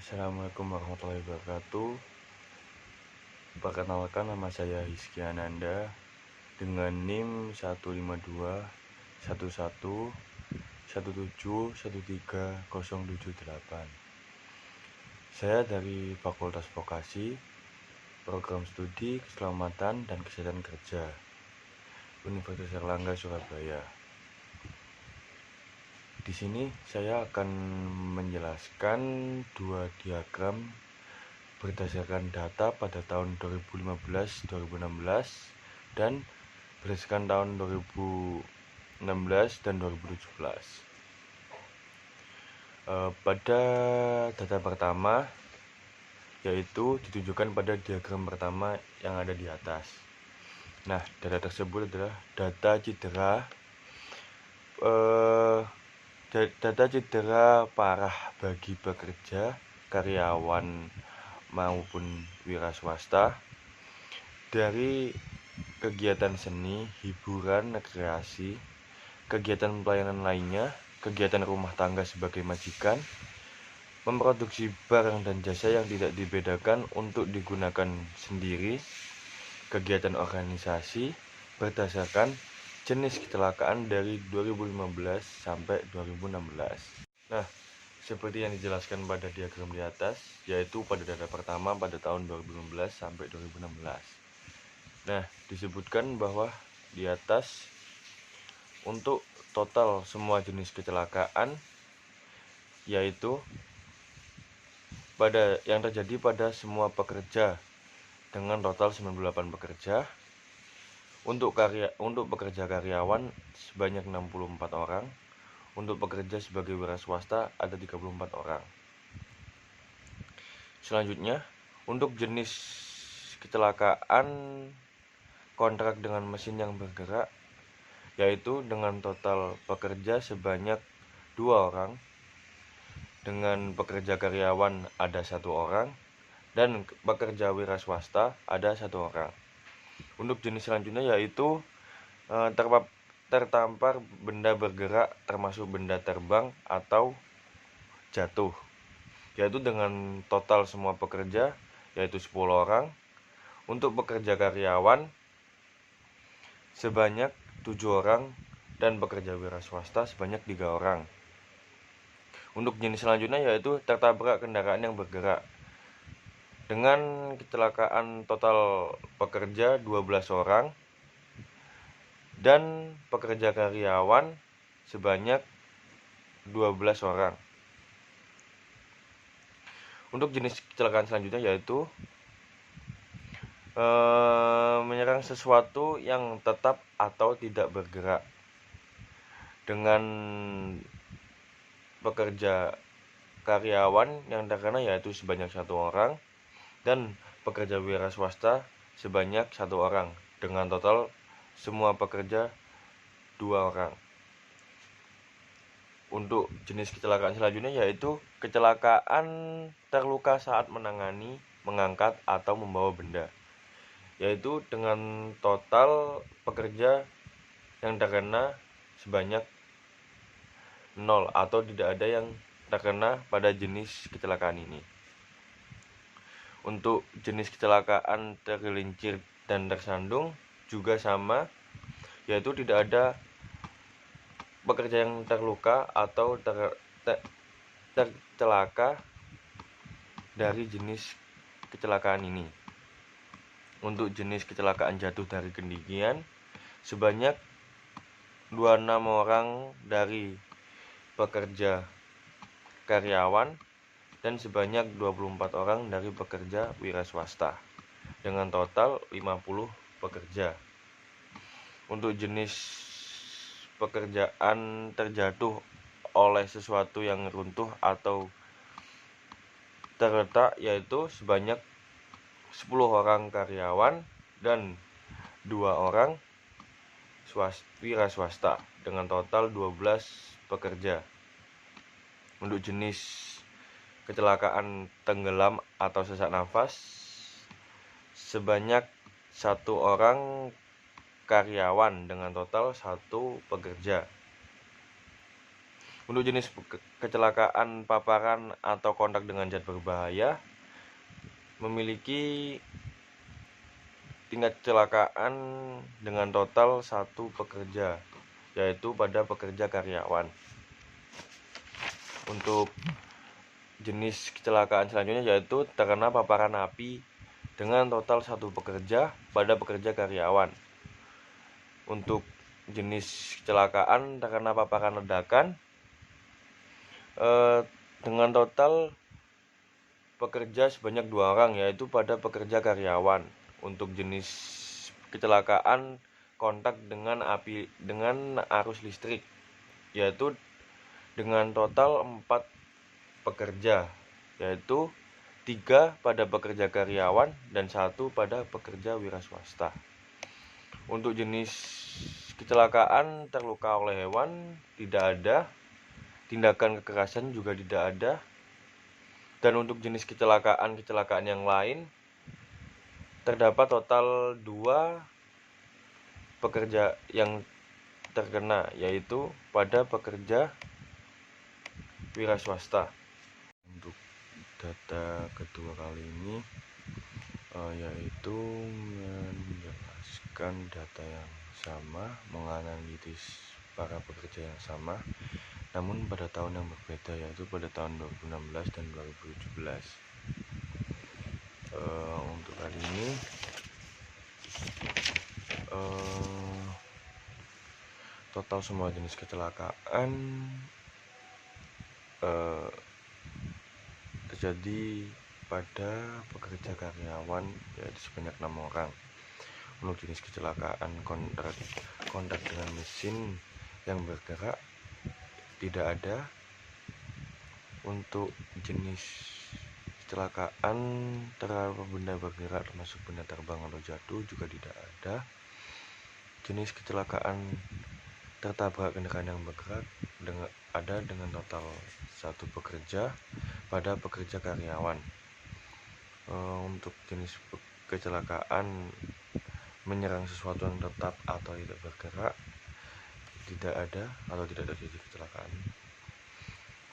Assalamualaikum warahmatullahi wabarakatuh. Perkenalkan, nama saya Hizky Ananda dengan NIM 1521171713078. Saya dari Fakultas Vokasi, Program Studi Keselamatan dan Kesehatan Kerja, Universitas Airlangga Surabaya. Di sini saya akan menjelaskan dua diagram berdasarkan data pada tahun 2015-2016 dan berdasarkan tahun 2016 dan 2017. Pada data pertama, yaitu ditujukan pada diagram pertama yang ada di atas. Nah, data tersebut adalah data cedera parah bagi pekerja, karyawan maupun wira swasta dari kegiatan seni, hiburan, rekreasi, kegiatan pelayanan lainnya, kegiatan rumah tangga sebagai majikan, memproduksi barang dan jasa yang tidak dibedakan untuk digunakan sendiri, kegiatan organisasi berdasarkan jenis kecelakaan dari 2015 sampai 2016. Nah, seperti yang dijelaskan pada diagram di atas, yaitu pada data pertama pada tahun 2015 sampai 2016. Nah, disebutkan bahwa di atas untuk total semua jenis kecelakaan, yaitu yang terjadi pada semua pekerja dengan total 98 pekerja. Untuk pekerja karyawan sebanyak 64 orang. Untuk pekerja sebagai wira swasta ada 34 orang. Selanjutnya, untuk jenis kecelakaan kontrak dengan mesin yang bergerak, yaitu dengan total pekerja sebanyak 2 orang, dengan pekerja karyawan ada 1 orang, dan pekerja wira swasta ada 1 orang. Untuk jenis selanjutnya yaitu tertampar benda bergerak termasuk benda terbang atau jatuh, yaitu dengan total semua pekerja yaitu 10 orang. Untuk pekerja karyawan sebanyak 7 orang dan pekerja wira swasta sebanyak 3 orang. Untuk jenis selanjutnya yaitu tertabrak kendaraan yang bergerak dengan kecelakaan total pekerja 12 orang dan pekerja karyawan sebanyak 12 orang. Untuk jenis kecelakaan selanjutnya yaitu menyerang sesuatu yang tetap atau tidak bergerak dengan pekerja karyawan yang terkena yaitu sebanyak 1 orang dan pekerja wira swasta sebanyak 1 orang dengan total semua pekerja 2 orang. Untuk jenis kecelakaan selanjutnya yaitu kecelakaan terluka saat menangani, mengangkat atau membawa benda, yaitu dengan total pekerja yang terkena sebanyak 0 atau tidak ada yang terkena pada jenis kecelakaan ini. Untuk jenis kecelakaan tergelincir dan tersandung juga sama, yaitu tidak ada pekerja yang terluka atau tercelaka dari jenis kecelakaan ini. Untuk jenis kecelakaan jatuh dari ketinggian sebanyak 26 orang dari pekerja karyawan dan sebanyak 24 orang dari pekerja wira swasta dengan total 50 pekerja. Untuk jenis pekerjaan terjatuh oleh sesuatu yang runtuh atau terletak yaitu sebanyak 10 orang karyawan dan 2 orang wira swasta dengan total 12 pekerja. Untuk jenis kecelakaan tenggelam atau sesak nafas sebanyak 1 orang karyawan dengan total 1 pekerja. Untuk jenis kecelakaan paparan atau kontak dengan zat berbahaya memiliki tingkat kecelakaan dengan total 1 pekerja, yaitu pada pekerja karyawan. Untuk jenis kecelakaan selanjutnya yaitu terkena paparan api dengan total 1 pekerja pada pekerja karyawan. Untuk jenis kecelakaan terkena paparan ledakan dengan total pekerja sebanyak 2 orang, yaitu pada pekerja karyawan. Untuk jenis kecelakaan kontak dengan api dengan arus listrik, yaitu dengan total 4 pekerja, yaitu 3 pada pekerja karyawan dan 1 pada pekerja wira swasta. Untuk jenis kecelakaan terluka oleh hewan tidak ada, tindakan kekerasan juga tidak ada. Dan untuk jenis kecelakaan yang lain terdapat total 2 pekerja yang terkena, yaitu pada pekerja wira swasta. Untuk data kedua kali ini yaitu menjelaskan data yang sama, menganalisis para pekerja yang sama, namun pada tahun yang berbeda, yaitu pada tahun 2016 dan 2017. Untuk kali ini total semua jenis kecelakaan terjadi pada pekerja karyawan, yaitu sebanyak 6 orang. Untuk jenis kecelakaan kontak dengan mesin yang bergerak tidak ada. Untuk jenis kecelakaan terhadap benda bergerak termasuk benda terbang atau jatuh juga tidak ada. Jenis kecelakaan tertabrak kendaraan yang bergerak ada dengan total 1 pekerja pada pekerja karyawan. Untuk jenis kecelakaan menyerang sesuatu yang tetap atau tidak bergerak tidak ada atau tidak terjadi kecelakaan.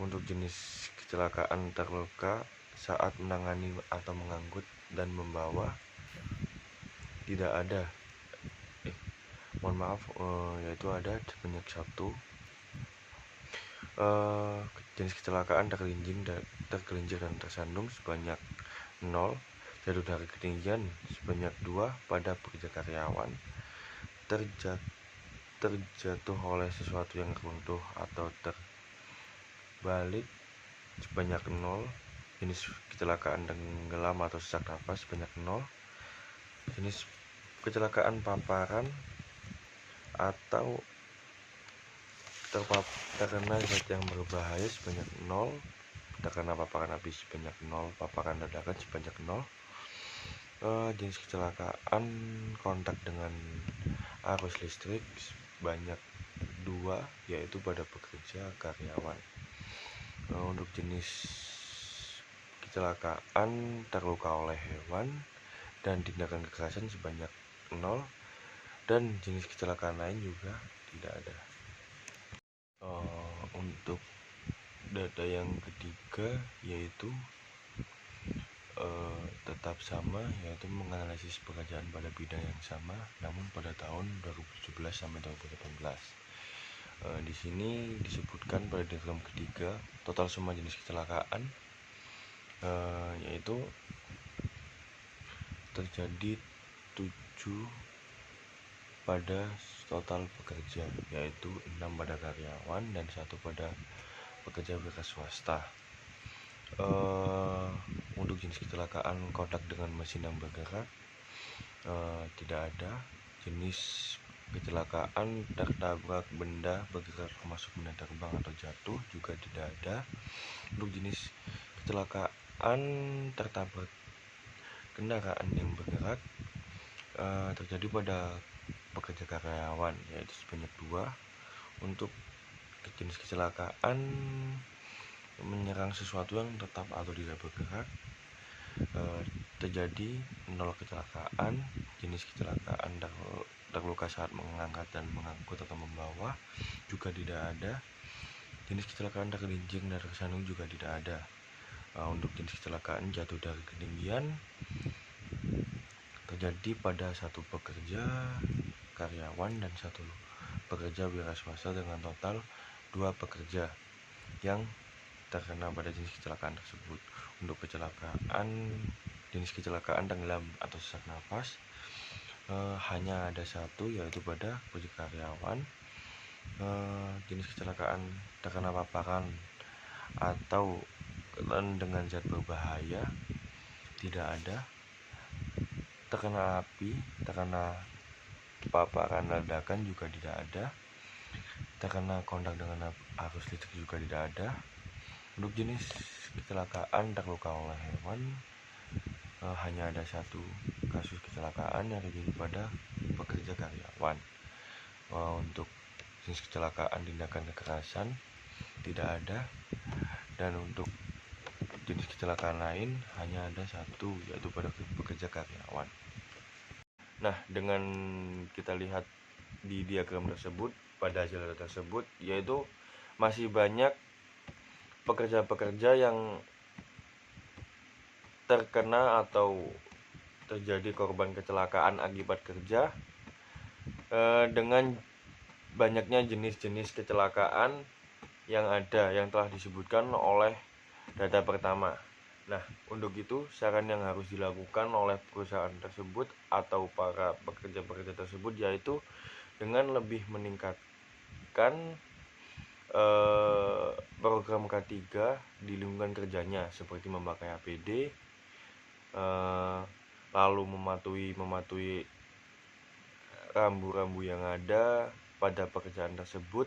Untuk jenis kecelakaan terluka saat menangani atau mengangkut dan membawa tidak ada. Yaitu ada sebanyak 1. Jenis kecelakaan tergelincir dan tersandung sebanyak 0. Jatuh dari ketinggian sebanyak 2 pada pekerja karyawan. Terjatuh oleh sesuatu yang runtuh atau terbalik sebanyak 0. Jenis kecelakaan tenggelam atau sesak napas sebanyak 0. Jenis kecelakaan paparan atau terkena zat yang berbahaya sebanyak 0. Terkena paparan api sebanyak 0. Paparan ledakan sebanyak 0. Jenis kecelakaan kontak dengan arus listrik sebanyak 2, yaitu pada pekerja karyawan. Untuk jenis kecelakaan terluka oleh hewan dan tindakan kekerasan sebanyak 0, dan jenis kecelakaan lain juga tidak ada. Untuk data yang ketiga yaitu tetap sama, yaitu menganalisis pekerjaan pada bidang yang sama namun pada tahun 2017 sampai 2018. Di sini disebutkan pada diagram ketiga total semua jenis kecelakaan yaitu terjadi 7 pada total pekerja, yaitu 6 pada karyawan dan 1 pada pekerja wira swasta. Untuk jenis kecelakaan kontak dengan mesin yang bergerak tidak ada. Jenis kecelakaan tertabrak benda bergerak termasuk benda terbang atau jatuh juga tidak ada. Untuk jenis kecelakaan tertabrak kendaraan yang bergerak terjadi pada pekerja karyawan, yaitu sebanyak 2. Untuk jenis kecelakaan menyerang sesuatu yang tetap atau tidak bergerak terjadi 0 kecelakaan. Jenis kecelakaan terluka saat mengangkat dan mengangkut atau membawa juga tidak ada. Jenis kecelakaan tergelincir dan tersandung juga tidak ada. Untuk jenis kecelakaan jatuh dari ketinggian terjadi pada satu pekerja karyawan dan satu pekerja wira swasta dengan total 2 pekerja yang terkena pada jenis kecelakaan tersebut. Untuk jenis kecelakaan tenggelam atau sesak nafas hanya ada satu, yaitu pada pekerja karyawan. Jenis kecelakaan terkena paparan atau dengan zat berbahaya tidak ada. Terkena api, terkena paparan ledakan juga tidak ada. Terkena kontak dengan arus listrik juga tidak ada. Untuk jenis kecelakaan terluka oleh hewan hanya ada satu kasus kecelakaan yang terjadi pada pekerja karyawan. Untuk jenis kecelakaan tindakan kekerasan tidak ada, dan untuk jenis kecelakaan lain hanya ada satu, yaitu pada pekerja karyawan. Nah, dengan kita lihat di diagram tersebut, pada hasil tersebut, yaitu masih banyak pekerja-pekerja yang terkena atau terjadi korban kecelakaan akibat kerja dengan banyaknya jenis-jenis kecelakaan yang ada, yang telah disebutkan oleh data pertama. Nah, untuk itu saran yang harus dilakukan oleh perusahaan tersebut atau para pekerja-pekerja tersebut yaitu dengan lebih meningkatkan program K3 di lingkungan kerjanya, seperti memakai APD, lalu mematuhi rambu-rambu yang ada pada pekerjaan tersebut.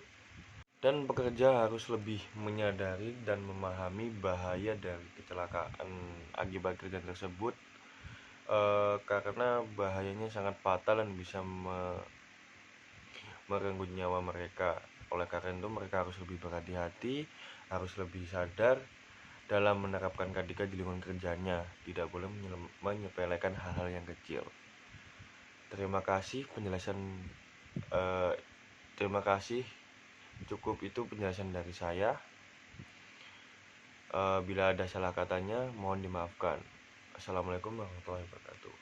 Dan pekerja harus lebih menyadari dan memahami bahaya dari kecelakaan akibat kerja tersebut, karena bahayanya sangat fatal dan bisa merenggut nyawa mereka. Oleh karena itu mereka harus lebih berhati-hati, harus lebih sadar dalam menerapkan K3 di lingkungan kerjanya, tidak boleh menyepelekan hal-hal yang kecil. Terima kasih terima kasih. Cukup itu penjelasan dari saya. Bila ada salah katanya, mohon dimaafkan. Assalamualaikum warahmatullahi wabarakatuh.